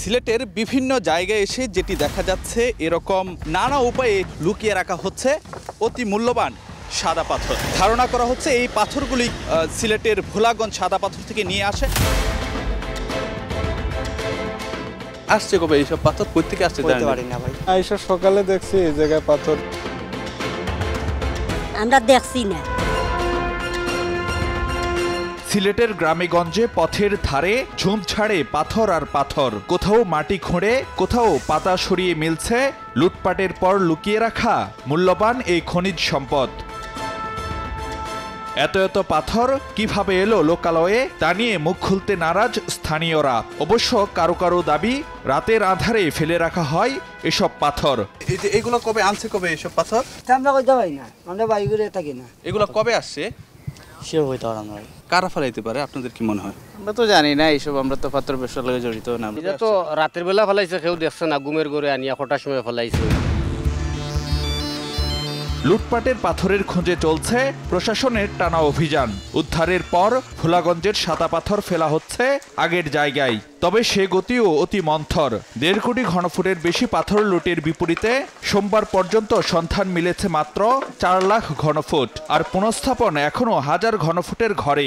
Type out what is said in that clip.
সিলেটের বিভিন্ন জায়গায় এসে যেটি দেখা যাচ্ছে এরকম নানা উপায়ে লুকিয়ে রাখা হচ্ছে অতি মূল্যবান সাদা পাথর। ধারণা করা হচ্ছে এই পাথরগুলি সিলেটের ভোলাগঞ্জ সাদা পাথর থেকে নিয়ে আসছে কবে এইসব পাথর কই থেকে আসছে জানেন না ভাই? আইসা সকালে দেখছি এই জায়গায় পাথর। আমরা দেখছি না। সিলেটের গ্রামেগঞ্জে পথের ধারে ঝুমঝাড়ে পাথর আর পাথর, কোথাও মাটি খুঁড়ে কোথাও পাতা সরিয়ে মিলছে লুটপাটের পর লুকিয়ে রাখা মূল্যবান এই খনিজ সম্পদ। এত এত পাথর কিভাবে এলো লোকালয়ে তা নিয়ে মুখ খুলতে নারাজ স্থানীয়রা। অবশ্য কারো কারো দাবি রাতের আধারে ফেলে রাখা হয় এসব পাথর। এগুলো কবে আনছে কবে এসব পাথর? আমরা কইতে পারি না, আমরা বাড়ি ঘুরে থাকি না। এগুলো কবে আসছে সেও হইতে পারে না। কারা ফেলাইতে পারে আপনাদের কি মনে হয়? আমরা তো জানি না এইসব, আমরা তো পাথর ব্যবসার লগে জড়িত না। এটা তো রাতের বেলা ফেলাইছে, কেউ দেখছে না, ঘুমের ঘরে আনিয়া কটার সময় ফেলাইছে। লুটপাটের পাথরের খোঁজে চলছে প্রশাসনের টানা অভিযান। উদ্ধারের পর ভোলাগঞ্জের সাদা পাথর ফেলা হচ্ছে আগের জায়গায়, তবে সে গতিও অতি মন্থর। 1.5 কোটি ঘনফুটের বেশি পাথর লুটের বিপরীতে সোমবার পর্যন্ত সন্ধান মিলেছে মাত্র 4 লাখ ঘনফুট, আর পুনঃস্থাপন এখনো হাজার ঘনফুটের ঘরে।